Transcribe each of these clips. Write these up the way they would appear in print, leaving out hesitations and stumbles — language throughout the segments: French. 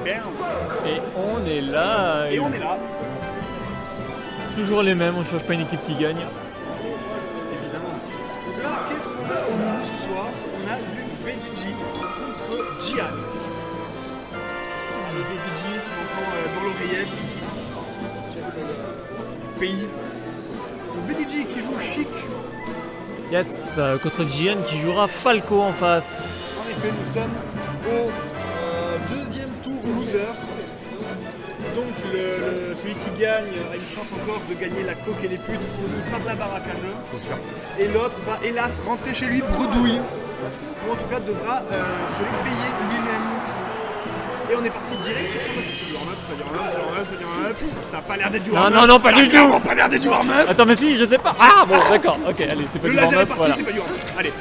Et on est là. Et on est là. Toujours les mêmes, on change pas une équipe qui gagne. Évidemment. Donc là, qu'est-ce qu'on a au menu ce soir? On a du VGG contre Gian. Le VGG qu'on entend dans l'oreillette. Du pays. Le VGG qui joue chic. Yes, contre Gian qui jouera Falco en face. En effet, nous sommes au deuxième tour loser. Donc celui qui gagne a une chance encore de gagner la coque et les putes fournies par la baraque à jeu. Et l'autre va hélas rentrer chez lui bredouille. Ou en tout cas devra se les payer lui-même. Et on est parti direct sur du warm-up, ça n'a pas l'air d'être du warm-up. Non, pas du tout. Ça n'a pas l'air d'être du warm-up. Attends, mais si, je sais pas. Ah bon, d'accord, ok, allez, c'est pas Le du laser est warm-up, parti, voilà. c'est pas du warm-up. Allez.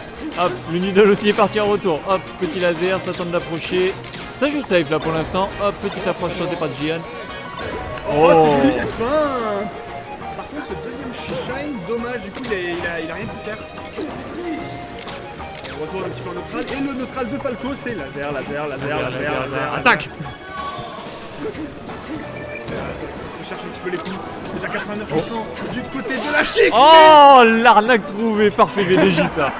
Hop, le Needle aussi est parti en retour. Hop, petit laser, ça tente d'approcher. Ça joue safe là pour l'instant. Hop, petite approche tentée par Gian. Oh, c'était joli cette feinte. Par contre, ce deuxième shine, dommage, du coup, il a rien pu faire. On retourne un petit peu en neutral. Et le neutral de Falco, c'est laser. Attaque. Ça se cherche un petit peu les coups. Déjà 89% du côté de la chic. Oh, l'arnaque trouvée. Parfait VDJ ça.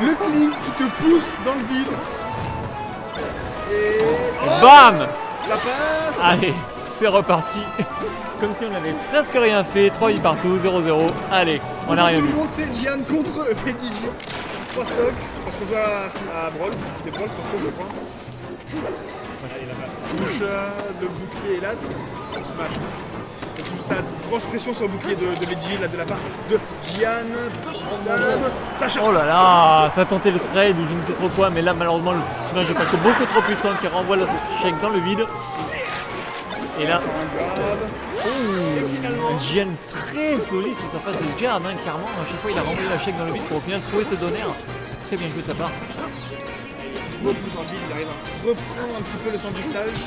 Le clean qui te pousse dans le vide. Et... oh, Bam. ça passe. Allez, c'est reparti. Comme si on avait presque rien fait. 3-8 partout, 0-0. Allez, on n'a rien Tout vu. le monde c'est Gian contre VDJ. 3 stocks. Parce qu'on joue à Brawl. C'était Brawl, 3 stocks de points. Touche de bouclier, hélas. Smash. Ça joue sa grosse pression sur le bouclier de VG, là, de la part de Gian. Sacha. Oh là là, ça a tenté le trade ou je ne sais trop quoi, mais là malheureusement le smash est pas que beaucoup trop puissant qui renvoie la shake dans le vide. Et là, Un grab. Et finalement, Gian très solide sur sa face de garde, hein, clairement. À chaque fois il a renvoyé la shake dans le vide pour au final trouver ce donner. Très bien joué de sa part. repousse dans le vide, il arrive à reprendre un petit peu le centre du stage.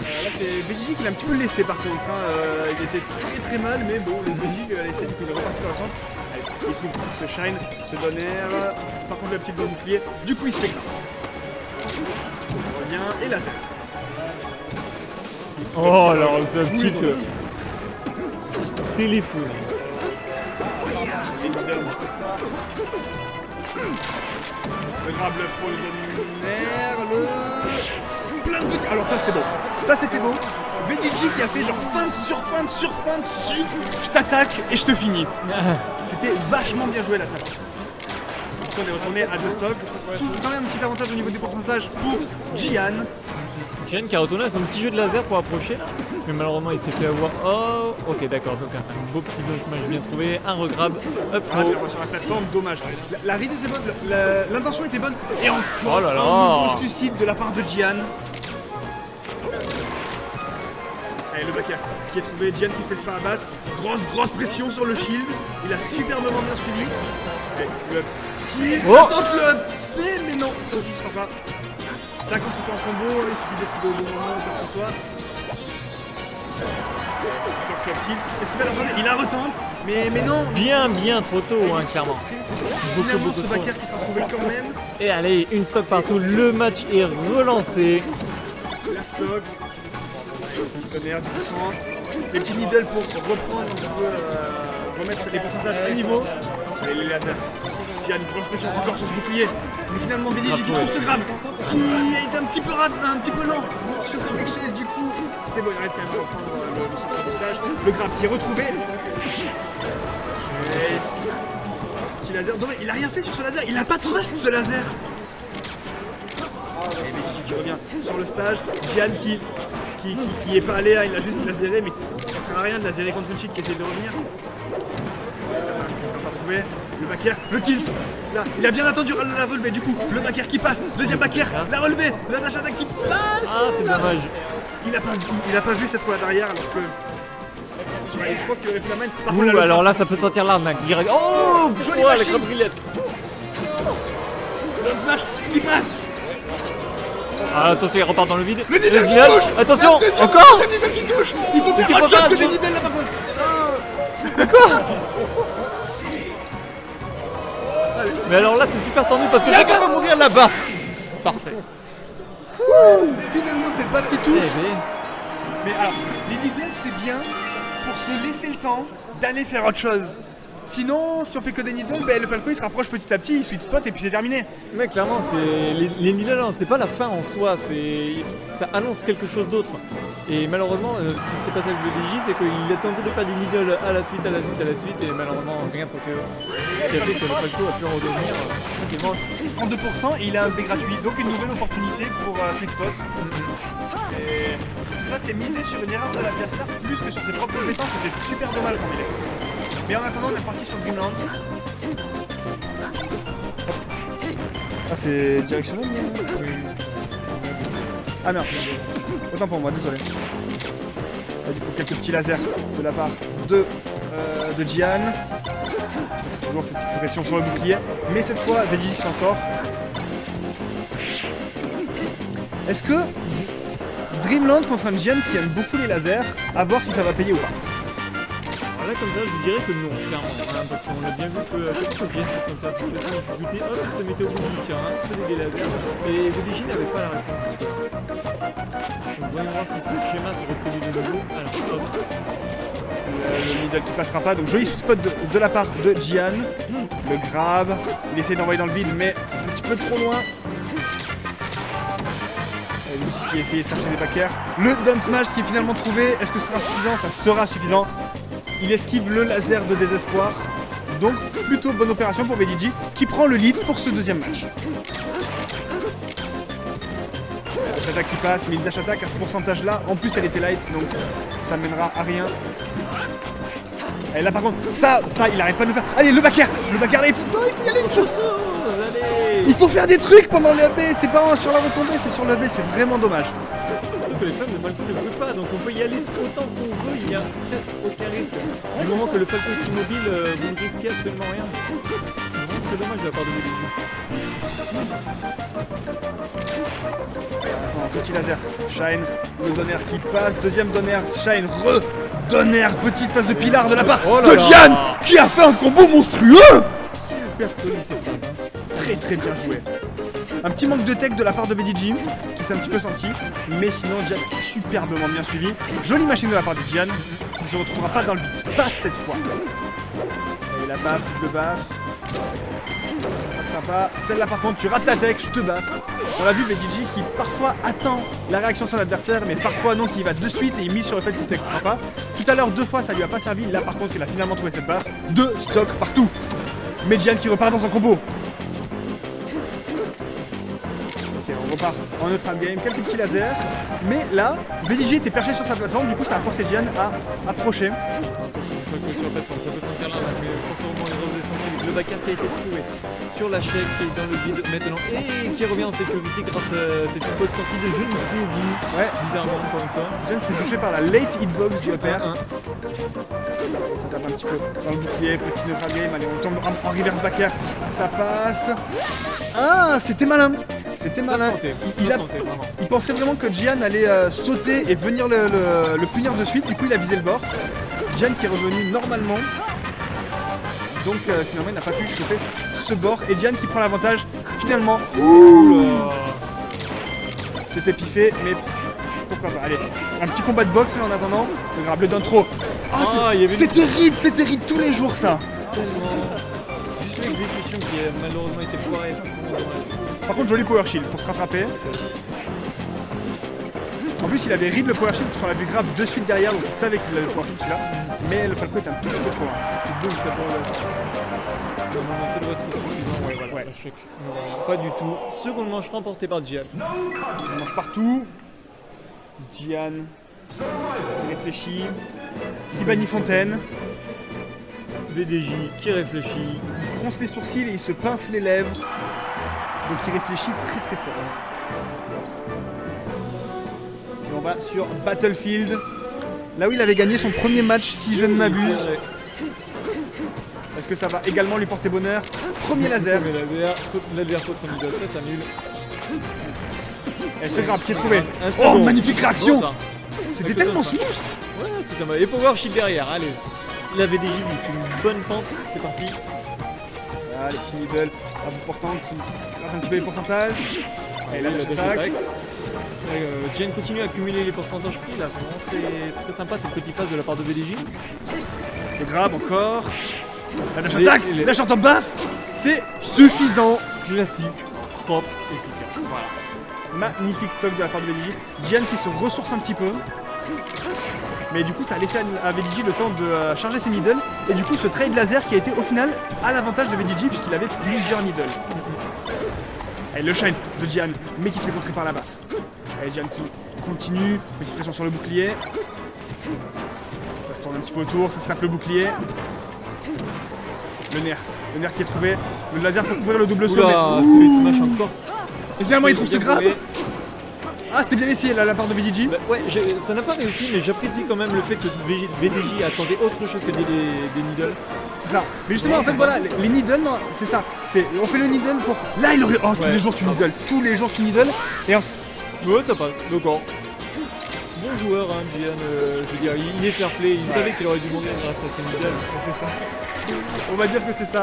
Là c'est VG qui l'a un petit peu laissé par contre, hein. Il était très mal, mais bon, le VG l'a laissé, du coup il est reparti dans le centre. Allez, il trouve ce shine, ce donner, par contre la petite dans le bouclier, du coup il se fait grave. Il revient et laser. Oh alors c'est un petit téléphone. Le grab, le pro, le donner, le... plein de trucs. Alors ça c'était bon. Ça c'était bon. VDG qui a fait genre feinte sur feinte sur feinte sur... Je t'attaque et je te finis. C'était vachement bien joué là de sa part. On est retourné à 2 stocks. Toujours quand même un petit avantage au niveau des pourcentages pour Gian. Gian qui a retourné à son petit jeu de laser pour approcher là. Mais malheureusement il s'est fait avoir. Oh ok d'accord, donc un beau petit down smash bien trouvé, un regrab, up Ah, throw. sur la plateforme, dommage. La read était bonne, l'intention était bonne. Et encore Oh là là. un nouveau suicide de la part de Gian. Allez, le backer qui est trouvé, Gian qui ne cesse pas à battre. Grosse pression sur le shield. Il a superbement bien suivi. Allez, le petit. Oh. Ça tente le B, mais non, ça ne touchera pas. Ça quand c'est pas en combo, il suffit d'esquiver au bon moment ou quoi que ce soit. Est-ce qu'il va la retenter? Il la retente, mais non. Bien trop tôt hein, clairement. Finalement, ce trop. backer qui sera trouvé quand même. Et allez, une stock partout, le match est relancé. La stock. Petit tonnerre, 10%. Les petits middle pour reprendre un petit peu, remettre les pourcentages à niveau. Et les lasers. Il y a une grosse pression encore sur ce bouclier. Mais finalement, VDG qui trouve ce grab. Qui est un petit peu lent sur cette chaise. Du coup, c'est bon, il arrive quand même à reprendre le centre du stage. Le grab qui est retrouvé. Petit laser. Dommage, il a rien fait sur ce laser. Il a pas trust ce laser. Et VDG qui revient sur le stage. Gian qui est pas allé, hein, il a juste laséré, mais ça sert à rien de lasérer contre une chick qui essaie de revenir. Qui sera pas trouvé. Le backer, le tilt. Là, il a bien attendu la relevée du coup. Le backer qui passe, deuxième backer, la relevée, le dash attack qui passe. Ah c'est dommage. Il a pas vu cette fois derrière alors que. Ouais, je pense qu'il aurait pu la main. Par contre, Ouh, là, alors là ça peut sortir l'arnaque direct. Oh Jolie la machine. crabillette. Down smash qui passe. Ah, attention il repart dans le vide. Le needle qui final, touche. attention, La deuxième, encore. le needle qui touche. Il faut Mais faire autre chose que des pas- needles là par contre. Mais alors là c'est super tendu parce que chacun va mourir là-bas. Parfait. Finalement, cette baffe qui Eh touche. ben, Mais alors, l'idée c'est bien pour se laisser le temps d'aller faire autre chose. Sinon, si on fait que des needles, ben, le Falco il se rapproche petit à petit, il sweet spot et puis c'est terminé. mais clairement, c'est les needles, hein, c'est pas la fin en soi, ça annonce quelque chose d'autre. Et malheureusement, ce qui s'est passé avec le DJ, c'est qu'il a tenté de faire des needles à la suite, et malheureusement, rien poté autre. Ce qui a fait que le Falco a pu en redevenir tranquillement. Il se prend 2% et il a un B gratuit, donc une nouvelle opportunité pour sweet spot. Ça, c'est miser sur une erreur de l'adversaire plus que sur ses propres compétences et c'est super dommage comme il est. Mais en attendant, on est parti sur Dreamland. Ah, c'est directionnel Ah merde. Autant pour moi, désolé. Ah, du coup, quelques petits lasers de la part de Gian. Toujours cette petite pression sur le bouclier. Mais cette fois, Veggie s'en sort. Est-ce que Dreamland contre un Gian qui aime beaucoup les lasers, à voir si ça va payer ou pas? Alors là, comme ça, je vous dirais que non, clairement, hein, parce qu'on a bien vu que à chaque fois que Jen se sentait en situation de difficulté, hop, il se mettait au bout du terrain, faisait des lasers, et VDJ n'avait pas la réponse. Donc voyons voir si ce schéma se reproduit de nouveau. Alors, hop, Le middle qui passera pas, donc joli sweet spot de la part de Gian. Le grab, il essaie d'envoyer dans le vide, mais un petit peu trop loin. Lui qui a essayé de chercher des backers. Le down smash qui est finalement trouvé, est-ce que ce sera suffisant? Ça sera suffisant. Il esquive le laser de désespoir. Donc plutôt bonne opération pour VDG qui prend le lead pour ce deuxième match. Dash attack qui passe, mais une dash attack à ce pourcentage là, en plus elle était light donc ça mènera à rien. Et là par contre, ça il arrête pas de le faire. Allez le backer là, il faut y aller, allez! il faut faire des trucs pendant le AB, c'est pas sur la retombée, c'est sur le AB, c'est vraiment dommage. Surtout que les flammes de Falco ne brûlent pas, donc on peut y aller autant qu'on veut, il n'y a presque aucun risque. Du moment que le Falco est immobile, vous ne risquez absolument rien. C'est vraiment très dommage de la part de VDJ. Attends, petit laser, Shine, le donner qui passe, deuxième donner, Shine, donner, petite phase de pilar de la part Oh là de là. Gian qui a fait un combo monstrueux. Super solide cette phase. Hein. Très bien joué. Un petit manque de tech de la part de VDG qui s'est un petit peu senti, mais sinon Gian superbement bien suivi. Jolie machine de la part de Gian, qui ne se retrouvera pas dans le vide, pas cette fois. Et la baffe, double baffe. Ça passera pas. Celle-là par contre, tu rates ta tech, je te baffe. On l'a vu VDG qui parfois attend la réaction de son adversaire, mais parfois non, qui va de suite et il mise sur le fait qu'il ne tech pas. Tout à l'heure, 2 fois, ça lui a pas servi. Là par contre, il a finalement trouvé cette baffe. 2 stock partout. Mais Gian qui repart dans son combo. Ok, on repart en neutral game, quelques petits lasers. Mais là, VDG était perché sur sa plateforme, du coup ça a forcé Gian à approcher. Attention, Falco sur la plateforme, ça peut sentir là, mais fortement il redescend avec le backer qui a été trouvé sur la chaîne qui est dans le vide maintenant et qui revient en sécurité grâce à cette spot sortie de je ne sais où. Ouais, Bizarrement encore une fois. Gian se fait toucher par la late hitbox du upper. 1-1. Ça tape un petit peu dans le bouclier, petit neutral game, allez on tombe en reverse backer, ça passe. Ah, c'était malin. C'était malin. Il pensait vraiment que Gian allait sauter et venir le punir de suite, du coup il a visé le bord. Gian qui est revenu normalement. Donc finalement il n'a pas pu choper ce bord. Et Gian qui prend l'avantage finalement. Oula. C'était piffé, mais pourquoi pas. Allez, un petit combat de boxe là en attendant. Le grab, le down throw. Ah, il y avait C'était ride tous les jours ça. tellement. Juste l'exécution qui a malheureusement été foirée, c'est vraiment dommage. Par contre, joli power shield pour se rattraper. En plus, il avait read le power shield parce qu'on l'a vu grab de suite derrière, donc il savait qu'il avait le power shield celui-là. Mais le Falco est un tout petit peu trop loin. Donc ça peut. Normalement, ça doit être suffisant. Ouais, voilà. Ouais. Échec. Non, pas du tout. Seconde manche remportée par Gian. Il mange partout. Gian qui réfléchit. Qui bannit Fontaine. VDJ qui réfléchit. Il fronce les sourcils et il se pince les lèvres. Donc il réfléchit très fort. Et on va sur Battlefield. Là où il avait gagné son premier match, si je ne m'abuse. Est-ce que ça va également lui porter bonheur? Premier laser. L'adversaire contre middle, ça s'annule. Et ce grab qui est trouvé. Un Oh, second. magnifique réaction. Bon, ça. C'était Ça tellement fait smooth. Ouais, c'est ça. Et power shield derrière, allez. La VDJ il est sur une bonne pente, c'est parti. Ah, les petits middle à bout portant qui gratte un petit peu les pourcentages. Et là, la la dash attaque. attack. Gian continue à accumuler les pourcentages pris là, c'est vraiment très sympa cette petite phase de la part de VDJ. Le grab encore. La dash Les- attack, les- dash en top buff. C'est suffisant. Classique, propre, efficace. Voilà. Magnifique stock de la part de VDJ. Gian qui se ressource un petit peu. Mais du coup, ça a laissé à VDJ le temps de charger ses needles. Et du coup, ce trade laser qui a été au final à l'avantage de VDJ puisqu'il avait plusieurs needles. Et le shine de Gian, mais qui se fait contrer par la baffe. Et Gian qui continue, petite pression sur le bouclier. Ça se tourne un petit peu autour, ça snap le bouclier. Le nerf qui est trouvé. Le laser pour couvrir le double saut. Oula, mais- c'est smash encore. Et finalement, il trouve ce Bien grab. joué. Ah, c'était bien essayé là, la part de VDJ. Bah, ouais, ça n'a pas réussi, mais j'apprécie quand même le fait que VDJ attendait autre chose que des needles. C'est ça. Mais justement, en fait, voilà, les needles, non, c'est ça. On fait le needle pour. Là, il aurait. Oh, tous Ouais. les jours tu needles. Tous les jours tu needles. Et en... Ouais, ça passe, d'accord. Bon joueur, hein, Gian, je veux dire, il est fair play, il savait qu'il aurait dû mourir grâce à ses needles. C'est ça. On va dire que c'est ça.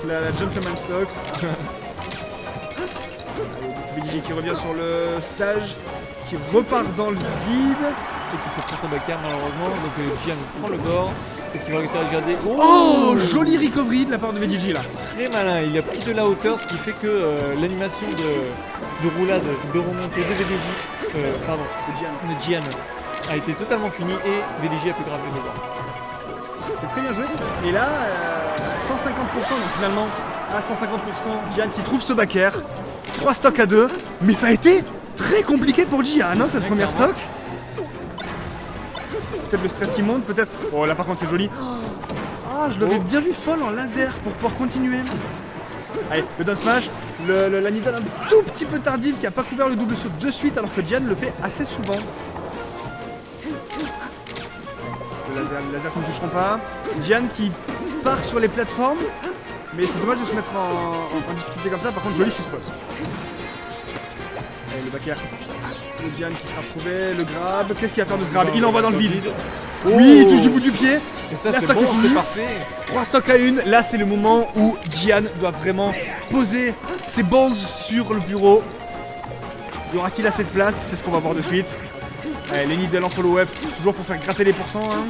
La gentleman stock. VDJ qui revient sur le stage, qui repart dans le vide. Et qui se prend son backer malheureusement, donc Gian prend le bord. Est-ce qu'il va réussir à le garder? Oh, joli recovery de la part de VDJ là. Très malin, il a pris de la hauteur, ce qui fait que l'animation de roulade, de remontée de VDJ, pardon, de Gian a été totalement finie et VDJ a pu graver le bord. C'est très bien joué. Et là, 150%, donc finalement, à 150%, Gian qui trouve ce backer. 3 stocks à 2. Mais ça a été très compliqué pour Gian, hein, cette Ouais, première clairement. stock. Peut-être le stress qui monte, peut-être. Oh là par contre c'est joli. Ah, je l'aurais bien vu folle en laser pour pouvoir continuer. Allez, le down smash, la needle un tout petit peu tardive qui a pas couvert le double saut de suite alors que Gian le fait assez souvent. Le laser qu'on ne toucheront pas. Gian qui part sur les plateformes. Mais c'est dommage de se mettre en difficulté comme ça. Par contre, joli spot. Allez, le backer. Le Gian qui sera trouvé. Le grab. Qu'est-ce qu'il va faire de ce grab? Il envoie dans le vide. Oui, il touche du bout du pied. Et ça, La c'est stock bon, est finie. c'est parfait. 3 stocks à 1. Là, c'est le moment où Gian doit vraiment poser ses balls sur le bureau. Y aura-t-il assez de place? C'est ce qu'on va voir de suite. Allez, les needles en follow-up. Toujours pour faire gratter les pourcents. Hein.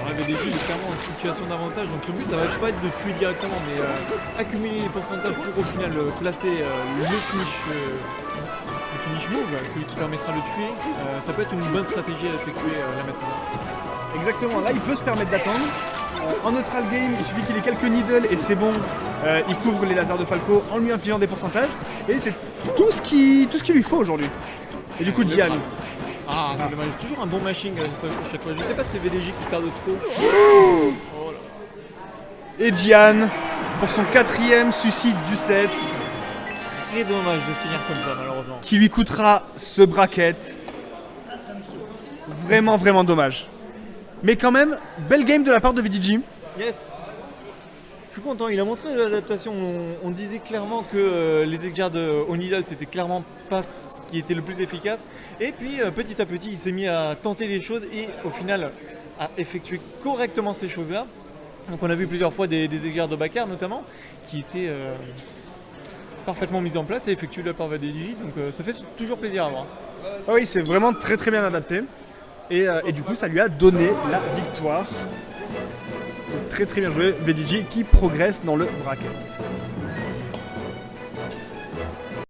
Alors, VDJ il est clairement en situation d'avantage, donc le but ça va pas être de tuer directement, mais accumuler les pourcentages pour au final placer le finish move, celui qui permettra de le tuer. Ça peut être une bonne stratégie à effectuer là maintenant. Exactement, là il peut se permettre d'attendre. En neutral game, il suffit qu'il ait quelques needles et c'est bon. Il couvre les lasers de Falco en lui infligeant des pourcentages. Et c'est tout ce qu'il lui faut aujourd'hui. Et du coup, Gian. Ah, c'est dommage, toujours un bon mashing à chaque fois. Je sais pas si c'est VDJ qui tarde trop. Oh là. Et Gian, pour son 4ème suicide du set, Très dommage de finir comme ça malheureusement. qui lui coûtera ce bracket. Vraiment, vraiment dommage. Mais quand même, belle game de la part de VDJ. Yes. Je suis content, il a montré l'adaptation. On disait clairement que les écarts de O'Neal c'était clairement pas ce qui était le plus efficace. Et puis petit à petit, il s'est mis à tenter les choses et au final à effectuer correctement ces choses-là. Donc on a vu plusieurs fois des écarts de Bakar notamment qui étaient parfaitement mis en place et effectués de la part de VDJ. Donc ça fait toujours plaisir à voir. Ah oui, c'est vraiment très très bien adapté. Et du coup, ça lui a donné la victoire. Donc, très très bien joué, VDJ qui progresse dans le bracket.